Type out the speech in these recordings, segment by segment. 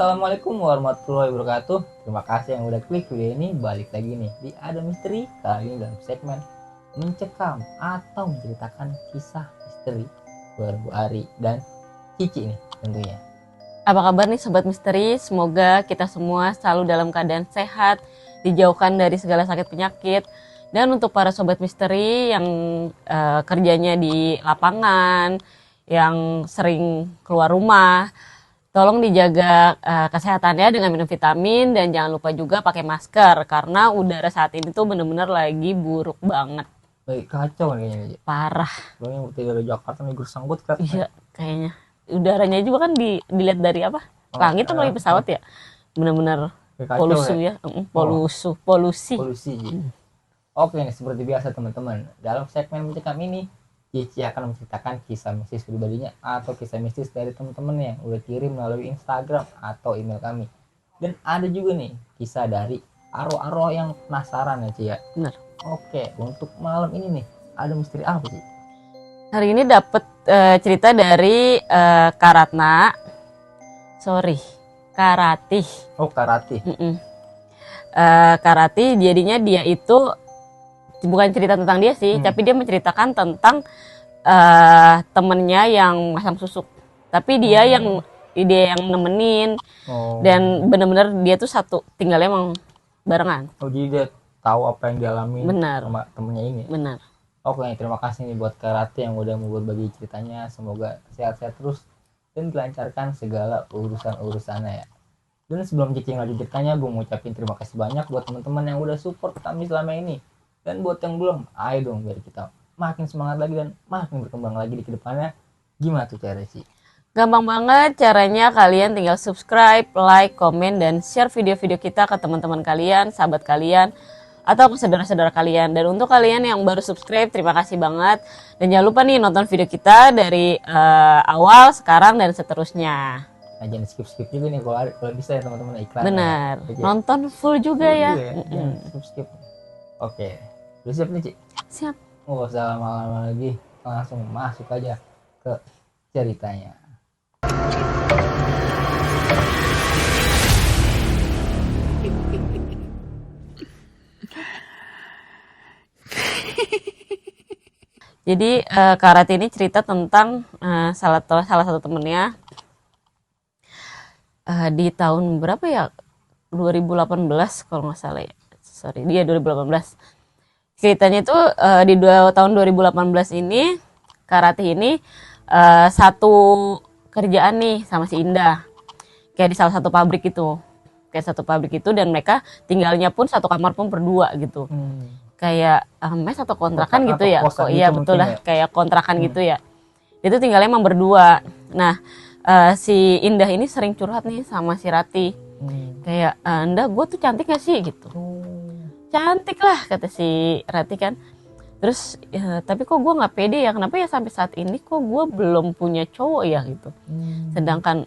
Assalamualaikum warahmatullahi wabarakatuh. Terima kasih yang udah klik video ini. Balik lagi nih di Ada Misteri. Kali ini dalam segmen mencekam atau menceritakan kisah misteri Bu Ari dan Cici nih tentunya. Apa kabar nih Sobat Misteri? Semoga kita semua selalu dalam keadaan sehat, dijauhkan dari segala sakit penyakit. Dan untuk para Sobat Misteri yang kerjanya di lapangan, yang sering keluar rumah, tolong dijaga kesehatannya dengan minum vitamin dan jangan lupa juga pakai masker karena udara saat ini tuh bener-bener lagi buruk banget. Kacau kayaknya. Parah. Lo yang dari Jakarta nih gersanggut kan? Iya, kayaknya. Udaranya juga kan dilihat dari apa? Langit tuh lagi pesawat ya. Bener-bener polusi ya. Polusi. Oke nih, seperti biasa teman-teman. Dalam segmen mencekam ini Cici akan menceritakan kisah mistis pribadinya atau kisah mistis dari teman-teman yang udah kirim melalui Instagram atau email kami. Dan ada juga nih kisah dari arwah-arwah yang penasaran ya Ci ya. Benar. Oke, untuk malam ini nih ada misteri apa sih? Hari ini dapet cerita dari Karatih. Oh, Karatih. Karatih jadinya dia itu bukan cerita tentang dia sih, tapi dia menceritakan tentang temennya yang masang susuk. Tapi dia yang nemenin dan benar-benar dia tuh satu tinggalnya emang barengan. Oh, jadi dia tahu apa yang dialami sama temennya ini. Benar. Oke, terima kasih nih buat Karatih yang udah mau berbagi ceritanya. Semoga sehat-sehat terus dan dilancarkan segala urusan-urusannya ya. Dan sebelum Cici lanjut ceritanya, gue mau ucapin terima kasih banyak buat teman-teman yang udah support kami selama ini. Dan buat yang belum, ayo dong biar kita makin semangat lagi dan makin berkembang lagi di kedepannya. Gimana tuh caranya sih? Gampang banget caranya, kalian tinggal subscribe, like, komen, dan share video-video kita ke teman-teman kalian, sahabat kalian, atau ke saudara-saudara kalian. Dan untuk kalian yang baru subscribe, terima kasih banget. Dan jangan lupa nih nonton video kita dari awal, sekarang, dan seterusnya. Nah, jangan skip-skip juga nih kalau bisa ya teman-teman iklan. Benar, nonton full juga ya. Jangan skip-skip. Oke, udah siap nih Ci? Siap. Oh, usah lama-lama lagi, langsung masuk aja ke ceritanya. Jadi Karatih ini cerita tentang salah satu temennya di tahun berapa ya? 2018 kalau nggak salah ya. Dia 2018. Ceritanya itu di tahun 2018 ini Karatih ini satu kerjaan nih sama si Indah. Kayak di salah satu pabrik itu. Dan mereka tinggalnya pun satu kamar pun berdua gitu. Kayak mes atau kontrakan gitu ya. Iya betul lah, kayak kontrakan gitu ya. Itu tinggalnya emang berdua. Nah, si Indah ini sering curhat nih sama si Ratih. Kayak Indah, gue tuh cantik gak sih gitu. Cantik lah kata si Ratih kan. Terus tapi kok gue nggak pede ya, kenapa ya sampai saat ini kok gue belum punya cowok ya gitu. Sedangkan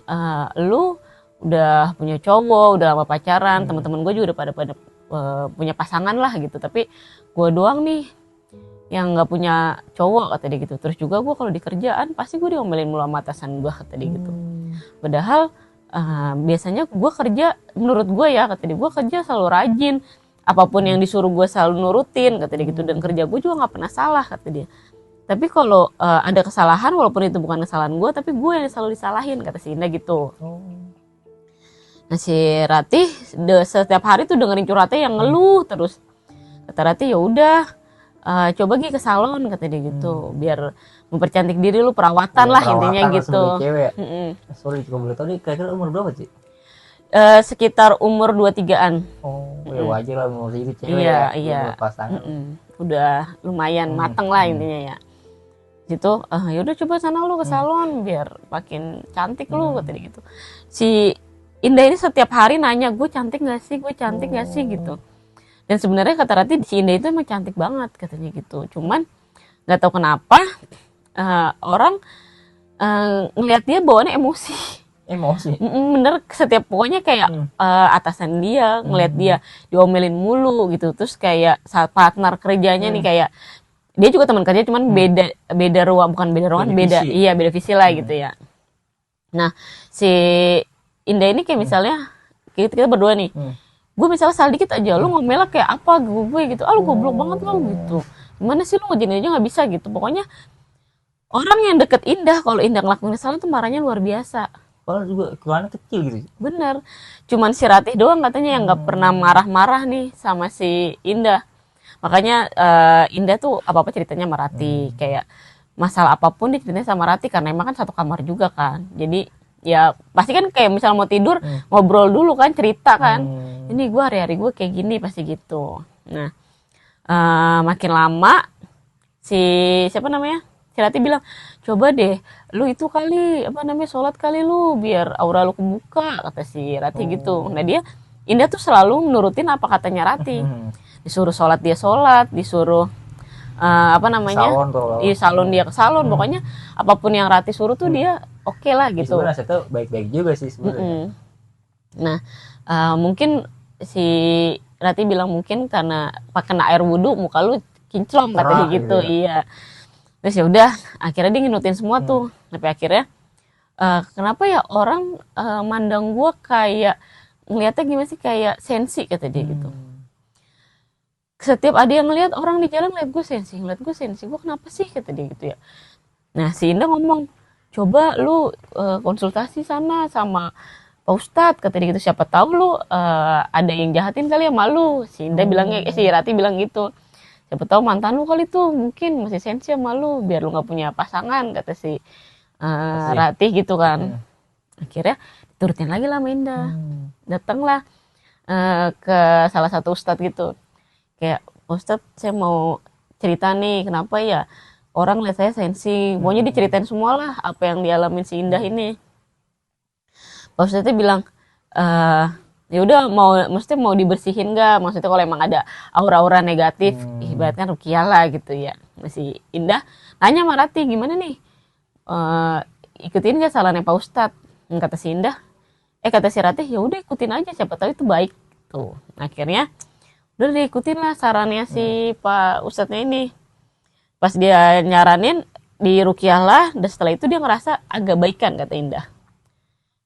lu udah punya cowok, udah lama pacaran, teman-teman gue juga udah pada punya pasangan lah gitu, tapi gue doang nih yang nggak punya cowok kata dia gitu. Terus juga gue kalau di kerjaan pasti gue diomelin mulu sama atasan gue kata dia gitu. Padahal biasanya gue kerja, menurut gue ya kata dia, gue kerja selalu rajin, apapun yang disuruh gue selalu nurutin kata dia gitu, dan kerja gue juga nggak pernah salah kata dia. Tapi kalau ada kesalahan walaupun itu bukan kesalahan gue, tapi gue yang selalu disalahin kata si Indah gitu. Nah si Ratih setiap hari tuh dengerin curhatnya yang ngeluh terus. Kata Ratih, ya udah coba pergi ke salon kata dia gitu, biar mempercantik diri lu, perawatan lah intinya gitu. Sorry kalau boleh tahu nih kira-kira umur berapa sih? Sekitar umur 23-an. Oh, ya wajar lah umur itu cewek. Iya. Pasangan. Udah lumayan mateng lah intinya ya. Gitu, yaudah coba sana lu ke salon biar makin cantik lu kata dia gitu. Si Indah ini setiap hari nanya, gue cantik gak sih gitu. Dan sebenarnya kata Ratih si Indah itu emang cantik banget katanya gitu. Cuman nggak tahu kenapa orang ngelihat dia bawaannya emosi. Bener, setiap pokoknya kayak atasan dia ngelihat dia diomelin mulu gitu. Terus kayak saat partner kerjanya nih kayak dia juga teman kerja cuman beda ruang, bukan beda ruangan, beda visi lah gitu ya. Nah si Indah ini kayak misalnya kita berdua nih, gue misalnya salah dikit aja lu ngomelnya kayak apa gue gitu, lu goblok banget lu gitu, gimana sih lu ngejadiin aja nggak bisa gitu. Pokoknya orang yang deket Indah kalau Indah ngelakuin kesalahan tuh marahnya luar biasa. Kalau juga keluarnya kecil gitu. Bener, cuman si Ratih doang katanya yang nggak pernah marah-marah nih sama si Indah. Makanya Indah tuh apa-apa ceritanya sama Ratih, kayak masalah apapun dia ceritanya sama Ratih karena emang kan satu kamar juga kan. Jadi ya pasti kan kayak misal mau tidur ngobrol dulu kan, cerita kan. Ini gue hari-hari gue kayak gini pasti gitu. Nah makin lama si siapa namanya si Ratih bilang coba deh lu itu kali apa namanya sholat kali lu biar aura lu kebuka kata si Ratih gitu. Nah dia Indah tuh selalu nurutin apa katanya Ratih. Disuruh sholat dia sholat, disuruh apa namanya Salon tuh. di salon dia ke salon. Pokoknya apapun yang Ratih suruh tuh dia oke lah gitu. Sebenarnya saya tuh baik-baik juga sih sebenarnya. Nah mungkin si Ratih bilang mungkin karena kena air wudhu muka lu kinclong katanya gitu. Iya. Terus ya udah akhirnya dia nginutin semua tuh. Tapi akhirnya kenapa ya orang mandang gue kayak ngeliatnya gimana sih kayak sensi kata dia gitu. Setiap ada yang ngeliat orang di jalan ngeliat gue sensi, gue kenapa sih kata dia gitu ya. Nah si Indah ngomong coba lu konsultasi sana sama Pak Ustadz kata dia gitu, siapa tahu lu ada yang jahatin kali ya malu. Si Indah bilangnya si Ratih bilang gitu, siapa tahu mantan lu kali tuh mungkin masih sensi sama lu biar lu nggak punya pasangan kata si Ratih gitu kan. Akhirnya turutin lagi lah sama Indah. Datanglah ke salah satu ustadz gitu, kayak Ustadz saya mau cerita nih kenapa ya orang lihat saya sensi. Pokoknya diceritain semua lah apa yang dialamin si Indah ini. Pak Ustadznya bilang ya udah maksudnya mau dibersihin nggak, maksudnya kalau emang ada aura-aura negatif ibaratnya rukiah lah gitu ya. Masih Indah nanya sama Ratih gimana nih ikutin nggak sarannya Pak Ustadz. Kata si Indah kata si Ratih ya udah ikutin aja siapa tahu itu baik tuh. Akhirnya udah diikutin lah sarannya si Pak Ustadznya ini. Pas dia nyaranin di rukiah lah, dan setelah itu dia ngerasa agak baikan kata Indah.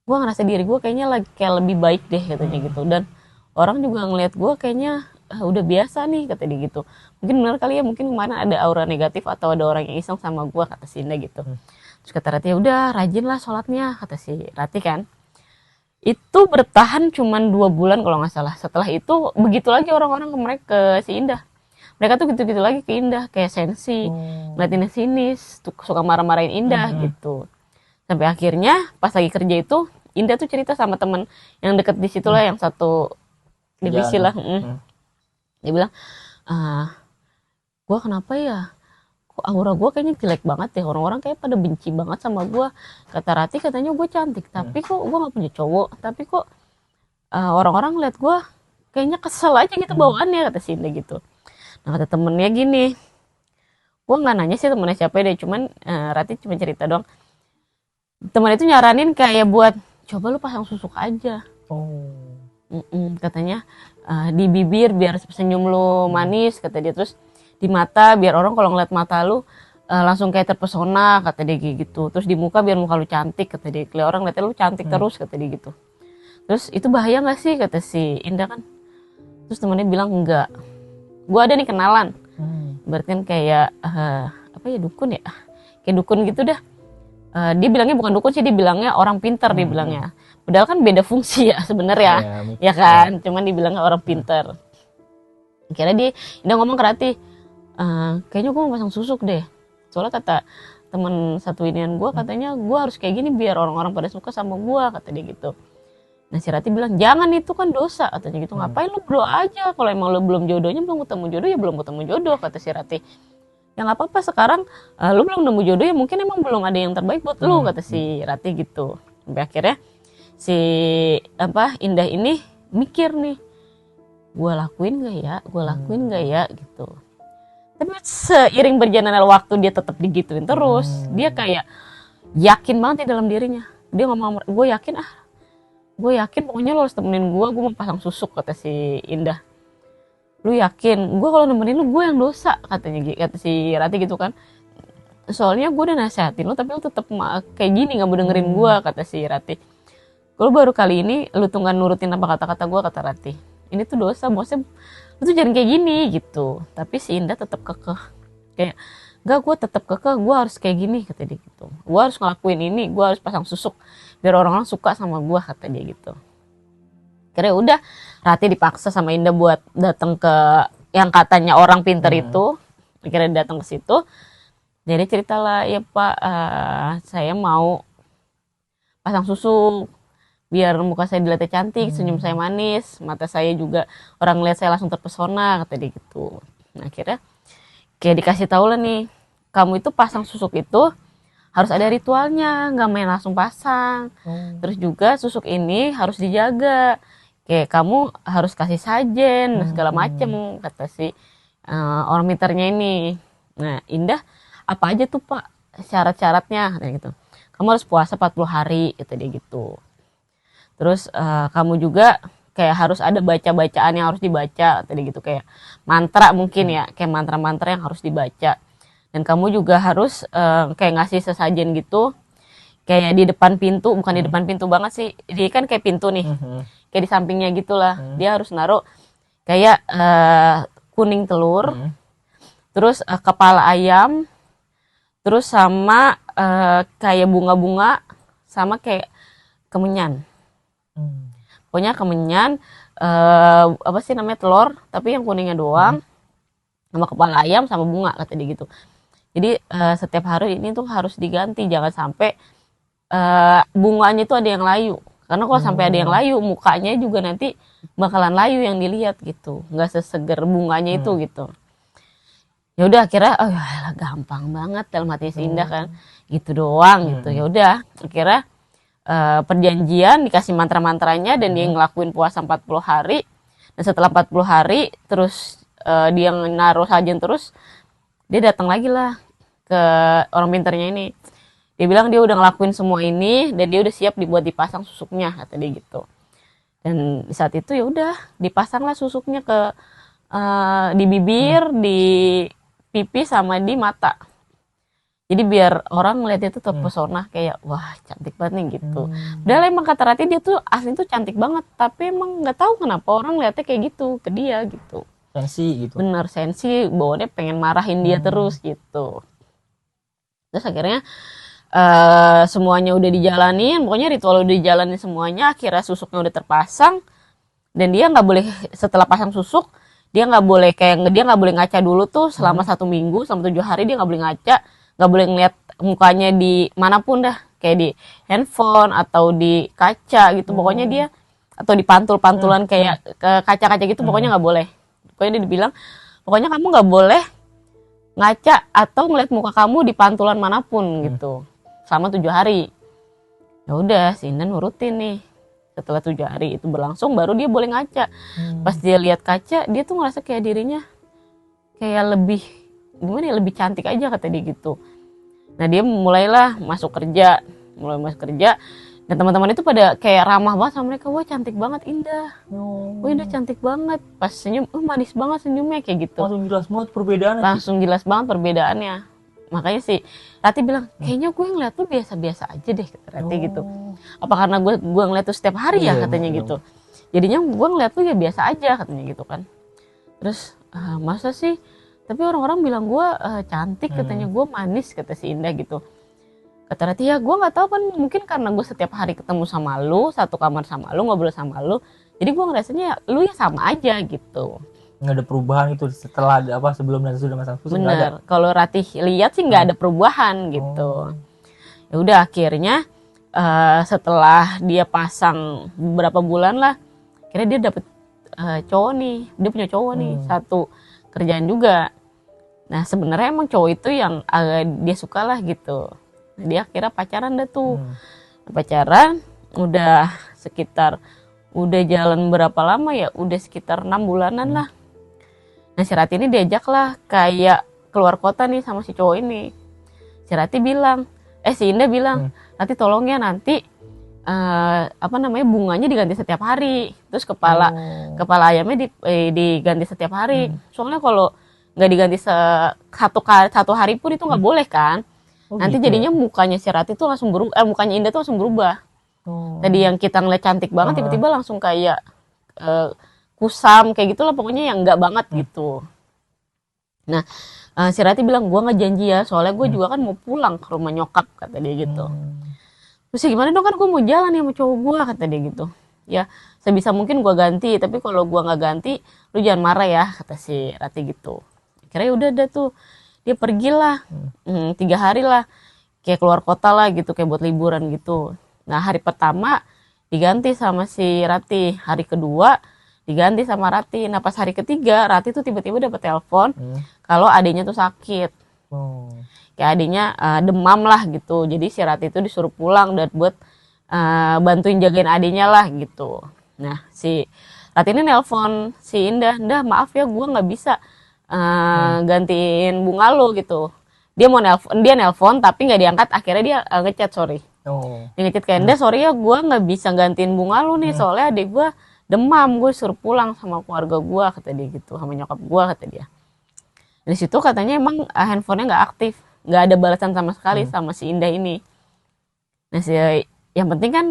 Gue ngerasa diri gue kayaknya lagi kayak lebih baik deh katanya gitu. Dan orang juga ngeliat gue kayaknya udah biasa nih kata dia gitu. Mungkin benar kali ya, mungkin kemarin ada aura negatif atau ada orang yang iseng sama gue kata si Indah gitu. Terus kata Ratih ya udah rajin lah sholatnya kata si Ratih kan. Itu bertahan cuman 2 bulan kalau nggak salah. Setelah itu begitu lagi orang-orang ke mereka ke si Indah. Mereka tuh gitu-gitu lagi ke Indah kayak sensi, ngeliatinnya sinis, suka marah-marahin Indah gitu. Sampai akhirnya pas lagi kerja itu Indah tuh cerita sama temen yang deket di situ lah, yang satu divisi lah. Dia bilang, gue kenapa ya? Kok aura gue kayaknya jelek banget ya, orang-orang kayak pada benci banget sama gue. Kata Ratih katanya gue cantik, tapi kok gue gak punya cowok, tapi kok orang-orang liat gue kayaknya kesel aja gitu bawaannya, kata si Indah gitu. Nah kata temennya gini, gue gak nanya sih temennya siapa deh, cuman Ratih cuma cerita doang. Temen itu nyaranin kayak buat coba lu pasang susuk aja. Katanya di bibir biar senyum lu manis kata dia, terus di mata biar orang kalau ngeliat mata lu langsung kayak terpesona kata dia gitu. Terus di muka biar muka lu cantik kata dia, kalau orang liatnya lu cantik terus kata dia gitu. Terus itu bahaya nggak sih kata si Indah kan. Terus temennya bilang enggak, gue ada nih kenalan, berarti kan kayak apa ya, dukun ya, kayak dukun gitu dah. Dia bilangnya bukan dukun sih, dia bilangnya orang pintar dia bilangnya. Padahal kan beda fungsi ya sebenarnya, ya kan. Cuman dibilangnya orang pintar. Akhirnya dia Indah ngomong ke Ratih, kayaknya gue mau pasang susuk deh. Soalnya kata teman satu inian gue, katanya gue harus kayak gini biar orang-orang pada suka sama gue kata dia gitu. Nah si Ratih bilang jangan, itu kan dosa katanya gitu. Ngapain lu berdoa aja, kalau emang lu belum jodohnya, belum ketemu jodoh ya belum ketemu jodoh kata si Ratih. Ya nggak apa-apa sekarang lu belum nemu jodoh ya, mungkin emang belum ada yang terbaik buat lu kata si Ratih gitu. Sampai akhirnya si Indah ini mikir nih, gue lakuin gak ya gitu. Tapi seiring berjalannya waktu dia tetap digituin terus. Dia kayak yakin banget di dalam dirinya. Dia ngomong, gue yakin pokoknya lo harus temenin gue mau pasang susuk kata si Indah. Lu yakin? Gue kalau nemenin lu gue yang dosa katanya, kata si Ratih gitu kan. Soalnya gue udah nasihatin lu tapi lu tetap kayak gini, gak mau dengerin gue kata si Ratih. Kalau baru kali ini lu tuh nggak nurutin apa kata-kata gue, kata Ratih. Ini tuh dosa, maksudnya lu tuh jangan kayak gini gitu. Tapi si Indah tetap kekeh. Kayak, enggak, gue tetap kekeh, gue harus kayak gini, kata dia gitu. Gue harus ngelakuin ini, gue harus pasang susuk biar orang-orang suka sama gue, kata dia gitu. Akhirnya udah, Ratih dipaksa sama Indah buat datang ke yang katanya orang pintar itu. Akhirnya datang ke situ. Jadi ceritalah, ya Pak, saya mau pasang susuk biar muka saya dilihatnya cantik, senyum saya manis, mata saya juga orang lihat saya langsung terpesona, kata dia gitu. Nah akhirnya kayak dikasih tahu lah nih, kamu itu pasang susuk itu harus ada ritualnya, nggak main langsung pasang. Terus juga susuk ini harus dijaga, kayak kamu harus kasih sajen segala macem, kata si orang pintarnya ini. Nah Indah, apa aja tuh Pak syarat-syaratnya, kayak gitu. Kamu harus puasa 40 hari, kata dia gitu. Terus kamu juga kayak harus ada baca-bacaan yang harus dibaca tadi gitu, kayak mantra mungkin ya, kayak mantra-mantra yang harus dibaca. Dan kamu juga harus kayak ngasih sesajen gitu, kayak di depan pintu, bukan di depan pintu banget sih, dia kan kayak pintu nih, kayak di sampingnya gitulah. Dia harus naruh kayak kuning telur, terus kepala ayam, terus sama kayak bunga-bunga, sama kayak kemenyan. Pokoknya kemenyan, apa sih namanya, telur, tapi yang kuningnya doang, sama kepala ayam sama bunga, kata dia gitu. Jadi setiap hari ini tuh harus diganti, jangan sampai bunganya itu ada yang layu. Karena kalau sampai ada yang layu, mukanya juga nanti bakalan layu yang dilihat gitu, nggak seseger bunganya itu gitu. Ya udah akhirnya, oh ya gampang banget dalam hati si Indah kan, gitu doang gitu. Ya udah akhirnya perjanjian, dikasih mantra-mantranya, dan dia ngelakuin puasa 40 hari. Dan setelah 40 hari terus dia naruh sajen terus, dia datang lagi lah ke orang pintarnya ini. Dia bilang dia udah ngelakuin semua ini dan dia udah siap dibuat dipasang susuknya, kata dia gitu. Dan di saat itu ya udah dipasanglah susuknya ke di bibir, di pipi, sama di mata. Jadi biar orang ngeliat itu terpesona, kayak wah cantik banget nih gitu. Padahal emang kata Ratih dia tuh asli tuh cantik banget, tapi emang nggak tahu kenapa orang ngeliatnya kayak gitu ke dia gitu. Sensi gitu. Bener, sensi, bawaannya pengen marahin dia terus gitu. Terus akhirnya semuanya udah dijalanin, pokoknya ritual udah dijalanin semuanya. Akhirnya susuknya udah terpasang, dan dia nggak boleh, setelah pasang susuk dia nggak boleh ngaca dulu tuh selama 1 minggu, selama 7 hari dia nggak boleh ngaca, nggak boleh ngeliat mukanya di manapun dah, kayak di handphone atau di kaca gitu. Pokoknya dia, atau di pantul-pantulan kayak ke kaca-kaca gitu, pokoknya nggak boleh. Pokoknya dia dibilang, pokoknya kamu nggak boleh ngaca atau ngeliat muka kamu di pantulan manapun gitu selama 7 hari. Ya udah si Indah nurutin nih. Setelah 7 hari itu berlangsung, baru dia boleh ngaca. Pas dia lihat kaca, dia tuh ngerasa kayak dirinya kayak lebih gimana ya, lebih cantik aja, kata dia gitu. Nah dia mulailah masuk kerja, dan teman-teman itu pada kayak ramah banget sama mereka. Wah cantik banget Indah, wah Indah cantik banget. Pas senyum, manis banget senyumnya, kayak gitu. Langsung jelas banget perbedaannya. Makanya sih Ratih bilang, kayaknya gue ngeliat tuh biasa-biasa aja deh, kata Ratih gitu. Apa karena gue ngeliat tuh setiap hari ya, katanya gitu. Jadinya gue ngeliat tuh ya biasa aja, katanya gitu kan. Terus masa sih, tapi orang-orang bilang gue cantik, katanya gue manis, kata si Indah gitu. Kata Ratih, ya gue nggak tahu kan, mungkin karena gue setiap hari ketemu sama lu, satu kamar sama lu, ngobrol sama lu, jadi gue ngerasanya lu ya sama aja gitu. Nggak ada perubahan itu setelah sebelum dan sesudah masang susuk. Bener, kalau Ratih lihat sih nggak ada perubahan gitu. Ya udah akhirnya setelah dia pasang beberapa bulan lah, akhirnya dia dapet cowok nih, dia punya cowok nih, satu kerjaan juga. Nah sebenarnya emang cowok itu yang dia suka lah gitu. Nah, dia akhirnya pacaran dah tuh. Pacaran udah jalan berapa lama ya, udah sekitar 6 bulanan lah. Nah si Ratih ini diajak lah kayak keluar kota nih sama si cowok ini. Si Indah bilang, Ratih tolong ya nanti bunganya diganti setiap hari. Terus kepala ayamnya diganti setiap hari. Soalnya kalau nggak diganti satu hari pun itu nggak boleh kan. Nanti gitu jadinya mukanya si Ratih tuh langsung berubah, mukanya Indah tuh langsung berubah. Oh. Tadi yang kita ngeliat cantik banget, tiba-tiba langsung kayak kusam kayak gitulah, pokoknya yang enggak banget gitu. Nah, si Rati bilang, gue nggak janji ya, soalnya gue juga kan mau pulang ke rumah nyokap, kata dia gitu. Terus ya gimana dong, kan gue mau jalan ya sama cowok gue, kata dia gitu. Ya sebisa mungkin gue ganti, tapi kalau gue nggak ganti, lu jangan marah ya, kata si Rati gitu. Akhirnya udah ada tuh, dia pergilah 3 hari lah, kayak keluar kota lah gitu, kayak buat liburan gitu. Nah hari pertama diganti sama si Rati, hari kedua diganti sama Rati. Nah pas hari ketiga Rati tuh tiba-tiba dapet telepon kalau adiknya tuh sakit. Kayak adiknya demam lah gitu. Jadi si Rati tuh disuruh pulang dan buat bantuin jagain adiknya lah gitu. Nah si Rati ini nelpon si Indah, maaf ya gue nggak bisa gantiin bunga lo gitu. Dia nelpon tapi nggak diangkat. Akhirnya dia ngechat, sorry. Dia ngechat kayak, Indah sorry ya gue nggak bisa gantiin bunga lo nih, soalnya adik gue demam, gue suruh pulang sama keluarga gue, kata dia gitu, sama nyokap gue, kata dia. Dari situ katanya emang handphonenya nggak aktif, nggak ada balasan sama sekali sama si Indah ini. Nah yang penting kan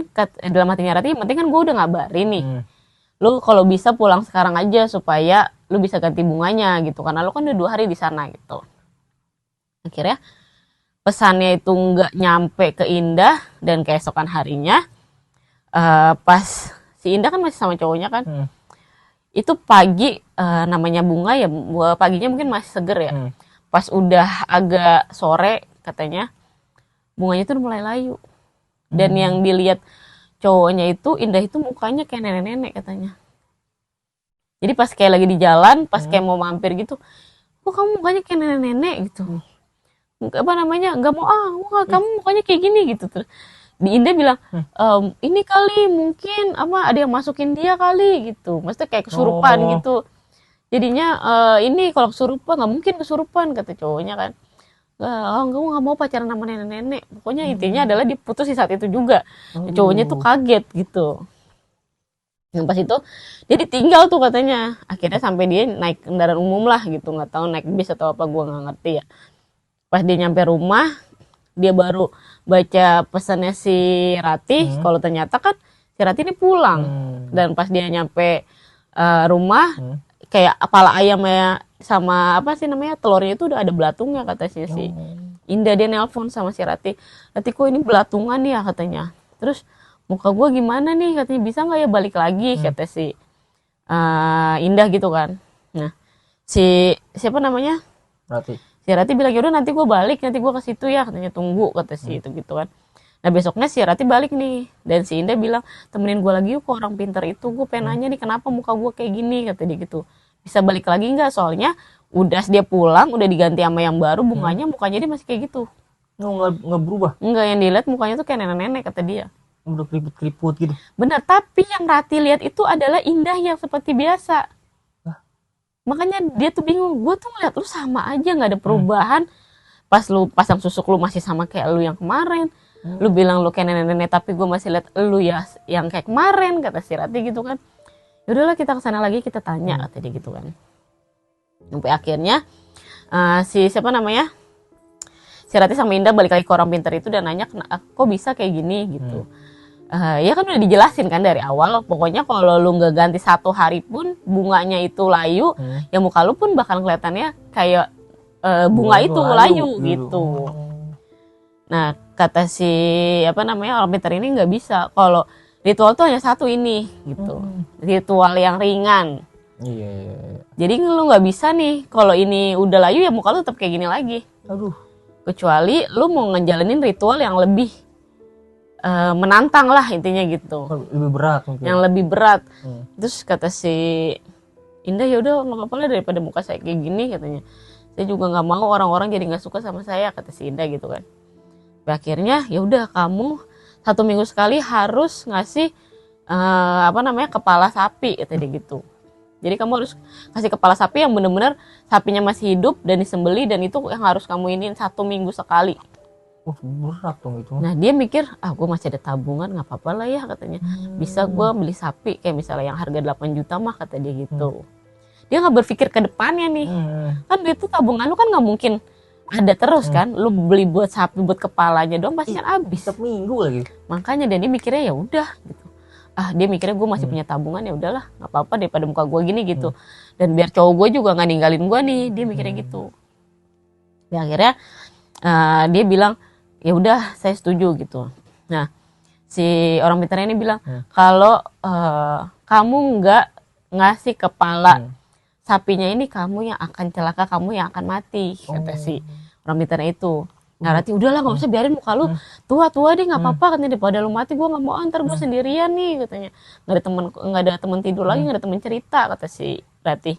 dalam hatinya Rati, yang penting kan gue udah ngabarin nih, lu kalau bisa pulang sekarang aja supaya lu bisa ganti bunganya gitu, karena lu kan udah 2 hari di sana gitu. Akhirnya pesannya itu nggak nyampe ke Indah, dan keesokan harinya pas si Indah kan masih sama cowoknya kan, itu pagi namanya bunga ya, paginya mungkin masih seger ya. Pas udah agak sore katanya bunganya tuh mulai layu, dan yang dilihat cowoknya itu Indah itu mukanya kayak nenek-nenek katanya. Jadi pas kayak lagi di jalan, pas kayak mau mampir gitu, kok kamu mukanya kayak nenek-nenek gitu, apa namanya, nggak mau kamu mukanya kayak gini gitu. Terus di Indah bilang, ini kali mungkin ada yang masukin dia kali gitu, maksudnya kayak kesurupan gitu. Jadinya ini kalau kesurupan, nggak mungkin kesurupan, kata cowoknya kan. Kamu nggak mau pacaran sama nenek-nenek. Pokoknya intinya adalah diputus di saat itu juga. Cowoknya tuh kaget gitu. Yang pas itu dia ditinggal tuh katanya. Akhirnya sampai dia naik kendaraan umum lah gitu, nggak tahu naik bis atau apa, gue nggak ngerti ya. Pas dia nyampe rumah, dia baru baca pesannya si Rati, kalau ternyata kan si Rati ini pulang. Dan pas dia nyampe rumah, kayak kepala ayamnya sama apa sih namanya, telurnya itu udah ada belatungnya, kata si Indah. Dia nelpon sama si Rati, kok ini belatungan ya, katanya. Terus muka gue gimana nih, katanya, bisa nggak ya balik lagi, kata si Indah gitu kan. Nah siapa namanya, si Rati bilang, yaudah nanti gue balik, nanti gue ke situ ya, katanya, tunggu, kata si itu gitu kan. Nah besoknya si Rati balik nih, dan si Indah bilang, temenin gue lagi yuk ke orang pintar itu, gue pengen nanya nih kenapa muka gue kayak gini, kata dia gitu. Bisa balik lagi nggak, soalnya udah dia pulang, udah diganti sama yang baru, bunganya mukanya dia masih kayak gitu. Nggak berubah? Nggak, yang dilihat mukanya tuh kayak nenek-nenek, kata dia. Udah keriput-keriput gitu. Benar, tapi yang Rati lihat itu adalah Indah yang seperti biasa. Makanya dia tuh bingung, gue tuh ngeliat lu sama aja, nggak ada perubahan. Pas lu pasang susuk lu masih sama kayak lu yang kemarin. Lu bilang lu kayak nenek-nenek, tapi gue masih lihat lu ya yang kayak kemarin, kata si Rati gitu kan. Yaudahlah kita kesana lagi, kita tanya, kata dia gitu kan. Sampai akhirnya si siapa namanya, si Rati sama Indah balik lagi ke orang pintar itu dan nanya, kok bisa kayak gini gitu. Ya kan udah dijelasin kan dari awal, pokoknya kalau lu nggak ganti 1 hari pun bunganya itu layu, ya muka lu pun bakal kelihatannya kayak bunga itu layu gitu. Nah kata si apa namanya orang pintar ini, nggak bisa, kalau ritual tuh hanya satu ini gitu, ritual yang ringan. Iya. Jadi lu nggak bisa nih, kalau ini udah layu ya muka lu tetap kayak gini lagi. Kecuali lu mau ngejalanin ritual yang lebih menantang lah intinya gitu, lebih berat mungkin. Yang lebih berat. Terus kata si Indah, ya udah nggak apa-apa lah daripada muka saya kayak gini, katanya. Saya juga nggak mau orang-orang jadi nggak suka sama saya, kata si Indah gitu kan. Akhirnya ya udah, kamu 1 minggu sekali harus ngasih kepala sapi, kata dia gitu. Jadi kamu harus kasih kepala sapi yang benar-benar sapinya masih hidup dan disembeli, dan itu yang harus kamu iniin 1 minggu sekali. Berat dong itu. Nah dia mikir, gue masih ada tabungan, nggak apa-apa lah ya, katanya. Bisa gue beli sapi kayak misalnya yang harga 8 juta mah, kata dia gitu. Dia nggak berpikir ke depannya nih. Kan itu tabungan lu kan nggak mungkin ada terus kan, lu beli buat sapi buat kepalanya doang pasti kan habis. Setiap minggu lagi. Makanya dan dia mikirnya ya udah gitu. Dia mikirnya gue masih punya tabungan, ya udahlah nggak apa-apa daripada muka gue gini gitu. Dan biar cowok gue juga nggak ninggalin gue nih, dia mikirnya gitu. Dan akhirnya dia bilang ya udah saya setuju gitu. Nah si orang pintarnya ini bilang kalau kamu nggak ngasih kepala sapinya ini, kamu yang akan celaka, kamu yang akan mati, kata si orang pintarnya itu. Nah Rati udahlah nggak usah, biarin muka lu tua deh, nggak apa-apa katanya, daripada lu mati gue nggak mau, antar gue sendirian nih katanya, nggak ada teman tidur lagi, nggak ada teman cerita, kata si Rati.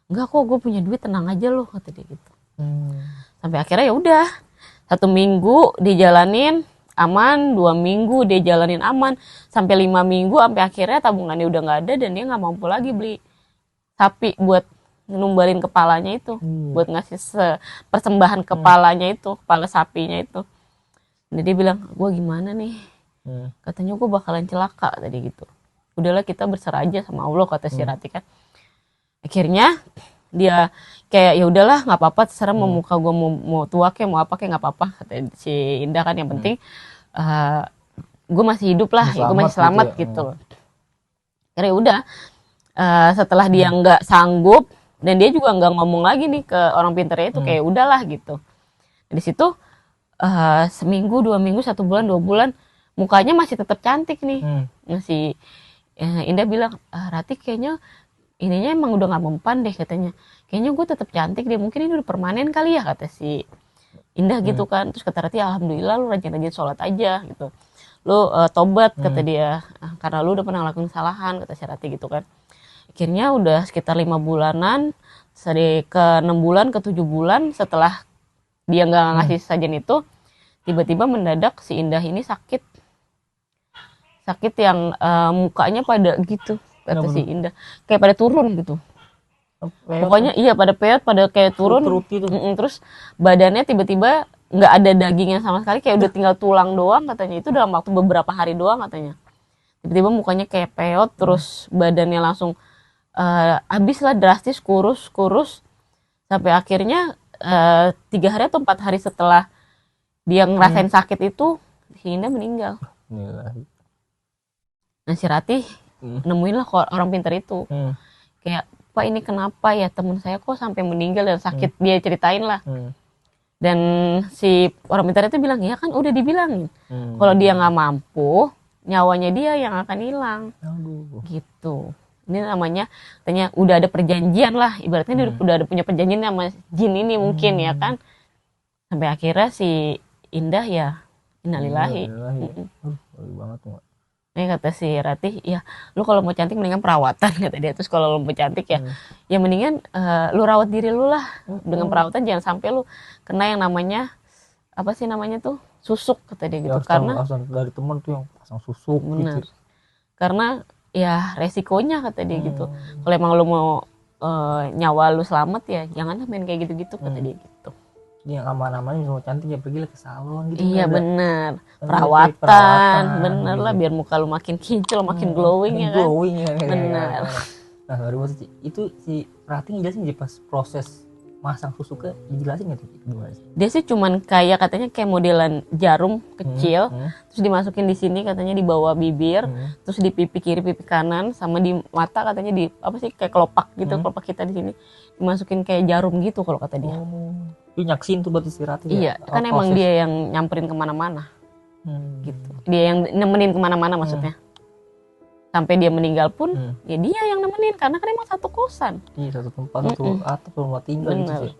Enggak kok, gue punya duit, tenang aja lo, kata dia gitu. Sampai akhirnya ya udah 1 minggu dijalanin aman, 2 minggu dia jalanin aman, sampai 5 minggu, sampai akhirnya tabungannya udah nggak ada dan dia nggak mampu lagi beli sapi buat numbalin kepalanya itu, buat ngasih persembahan kepalanya itu, kepala sapinya itu. Jadi dia bilang, gue gimana nih, katanya gue bakalan celaka tadi gitu. Udahlah kita berserah aja sama Allah, kata si Rati kan. Akhirnya dia kayak ya udahlah nggak apa-apa, terserah mau muka gue mau tua kayak mau apa kayak nggak apa-apa, kata si Indah kan, yang penting gue masih hidup lah, gue masih selamat gitu. Karena udah setelah dia nggak sanggup dan dia juga nggak ngomong lagi nih ke orang pintarnya itu, kayak udahlah gitu. Di situ seminggu, 2 minggu, 1 bulan, 2 bulan, mukanya masih tetap cantik nih. Masih Indah bilang, Rati kayaknya ininya emang udah nggak mempan deh katanya. Kayaknya gue tetap cantik deh, mungkin ini udah permanen kali ya, kata si Indah gitu kan. Terus kata Rati, alhamdulillah lu rajin-rajin sholat aja gitu. Lu tobat, kata dia, karena lu udah pernah ngelakuin kesalahan, kata si Rati gitu kan. Akhirnya udah sekitar 5 bulanan, ke 6 bulan, ke 7 bulan setelah dia nggak ngasih sajian itu, tiba-tiba mendadak si Indah ini sakit yang mukanya pada gitu, kata si Indah, kayak pada turun gitu. Pokoknya iya pada peot, pada kayak turun. Terus badannya tiba-tiba nggak ada dagingnya sama sekali, kayak udah tinggal tulang doang katanya. Itu dalam waktu beberapa hari doang katanya. Tiba-tiba mukanya kayak peot, terus badannya langsung habis lah, drastis kurus sampai akhirnya 3 hari atau 4 hari setelah dia ngerasain sakit itu, si Indah meninggal. Nah si Rati nemuin lah orang pintar itu, kayak Pak ini kenapa ya teman saya kok sampai meninggal dan sakit, dia ceritain lah. Dan si orang pintar itu bilang, ya kan udah dibilangin kalau dia nggak mampu, nyawanya dia yang akan hilang. Gitu. Ini namanya katanya udah ada perjanjian lah, ibaratnya dia udah ada punya perjanjian sama jin ini mungkin ya kan. Sampai akhirnya si Indah ya innalillahi. Banget tuh. Ini kata si Ratih, ya lu kalau mau cantik mendingan perawatan, kata dia. Terus kalau lu mau cantik ya mendingan lu rawat diri lu lah. Dengan perawatan jangan sampai lu kena yang namanya apa sih namanya tuh, susuk, kata dia gitu. Karena dari temen tuh yang pasang susuk. Benar. Gitu. Karena ya resikonya, kata dia gitu. Kalau emang lu mau nyawa lu selamat ya jangan main kayak gitu-gitu, kata dia gitu. Yang aman-aman mau cantik ya pergilah ke salon gitu. Iya benar, perawatan bener gitu lah, biar muka lu makin kinclong, makin glowing ya kan. Benar. Nah baru itu si Rati ngejelasin pas proses masang susuknya, dijelasin nggak tuh gimana sih? Dia sih cuman kayak katanya kayak modelan jarum kecil, terus dimasukin di sini katanya di bawah bibir, terus di pipi kiri, pipi kanan, sama di mata katanya di apa sih kayak kelopak gitu, kelopak kita di sini dimasukin kayak jarum gitu kalau kata dia. Dia nyaksin tuh buat istirahat. Iya, kan emang dia yang nyamperin kemana-mana, gitu. Dia yang nemenin kemana-mana maksudnya. Sampai dia meninggal pun ya dia yang nemenin, karena kan emang satu kosan. Iya, satu tempat, satu atap rumah tinggal gitu sih.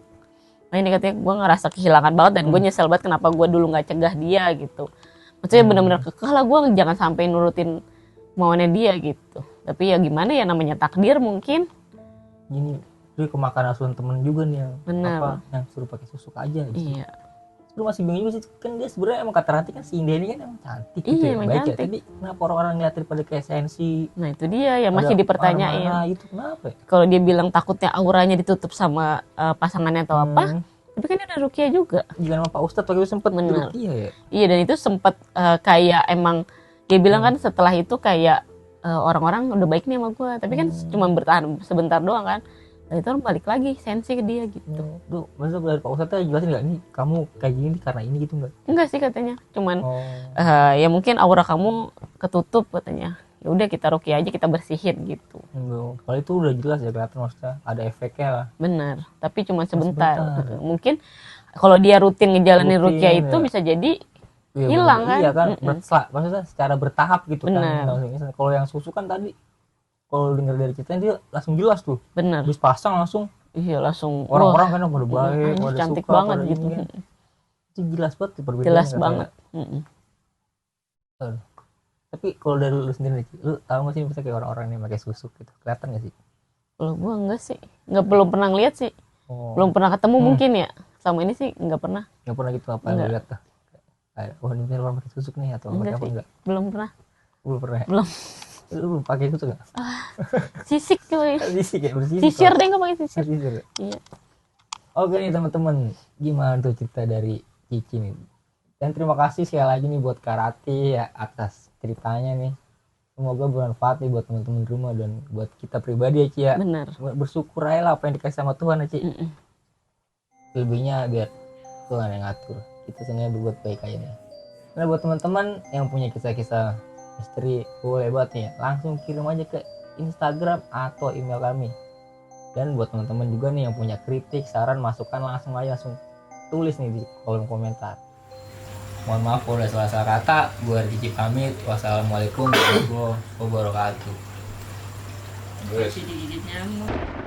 Nah ini katanya gue ngerasa kehilangan banget dan gue nyesel banget kenapa gue dulu nggak cegah dia gitu. Maksudnya benar-benar kekeh lah gue, jangan sampai nurutin mauannya dia gitu. Tapi ya gimana ya, namanya takdir mungkin. Gini, itu kemakan asuhan temen juga nih yang yang suruh pakai susuk aja gitu. Iya. Lu masih bingung juga sih, kan dia sebenarnya emang kata Rati kan si Indah ini kan emang cantik gitu ya, baik ya. Tapi kenapa orang-orang ngeliat daripada kayak sensi? Nah itu dia yang masih dipertanyain. Itu kenapa ya? Kalau dia bilang takutnya auranya ditutup sama pasangannya atau apa, tapi kan dia ada ruqyah juga. Juga sama Pak Ustadz waktu itu sempet ruqyah ya? Iya, dan itu sempet kayak emang dia bilang kan setelah itu kayak orang-orang udah baik nih sama gue, tapi kan cuma bertahan sebentar doang kan. Dan itu orang balik lagi sensi ke dia gitu. Duh, maksudnya dari Pak Ustadz jelasin nggak nih kamu kayak gini karena ini gitu nggak? Enggak sih katanya, cuman Oh, ya mungkin aura kamu ketutup katanya. Ya udah kita ruqyah aja, kita bersihin gitu. enggak. Kalau itu udah jelas ya kelihatan maksudnya ada efeknya lah. Benar, tapi cuma sebentar. sebentar. Mungkin kalau dia rutin ngejalanin Rutin, ruqyah itu ya. bisa jadi Iya, hilang bener. Iya kan, kan. maksudnya secara bertahap gitu Bener. kan. Nah, misalnya kalau yang susu kan tadi, kalau dengar dari ceritanya dia langsung jelas tuh. Benar. Habis pasang langsung Iya langsung. orang-orang kan pada baik, ini pada cantik suka, banget pada gitu. ini kan. Itu jelas banget tuh perbedaannya. Jelas katanya. banget. Mm-mm. Tapi kalau dari lu sendiri, lu tahu nggak sih misalnya kayak orang-orang yang pakai susuk gitu, kelihatan nggak sih? Kalau gua enggak sih, belum pernah ngeliat sih, Oh, belum pernah ketemu mungkin ya. Sama ini sih nggak pernah. nggak pernah gitu apa yang lu Enggak. lihat tuh? Kayak, oh ini orang pakai susuk nih atau pakai Enggak apa sih, enggak? belum pernah. Belum pernah. Ya? Belum. Lu pakai susuk nggak? Sisik tuh. Sisik kayak bersisik. Sisir deh, nggak pakai sisir. Sisir. Iya. Oke nih teman-teman, gimana tuh cerita dari Cici nih? Dan terima kasih sekali lagi nih buat Karati ya atas ceritanya nih. Semoga bermanfaat nih buat teman-teman di rumah dan buat kita pribadi ya Ci ya. Benar. Bersyukur aja lah apa yang dikasih sama Tuhan ya Ci. Mm-mm. Selebihnya biar Tuhan yang ngatur. Kita sebenarnya berbuat baik aja nih. Nah buat teman-teman yang punya kisah-kisah misteri boleh banget nih ya, langsung kirim aja ke Instagram atau email kami. Dan buat teman-teman juga nih yang punya kritik, saran, masukan langsung tulis nih di kolom komentar. Mohon maaf kalau ada salah-salah kata. Gue Cici pamit. Wassalamualaikum warahmatullahi wabarakatuh. Cicit-cicit nyamuk.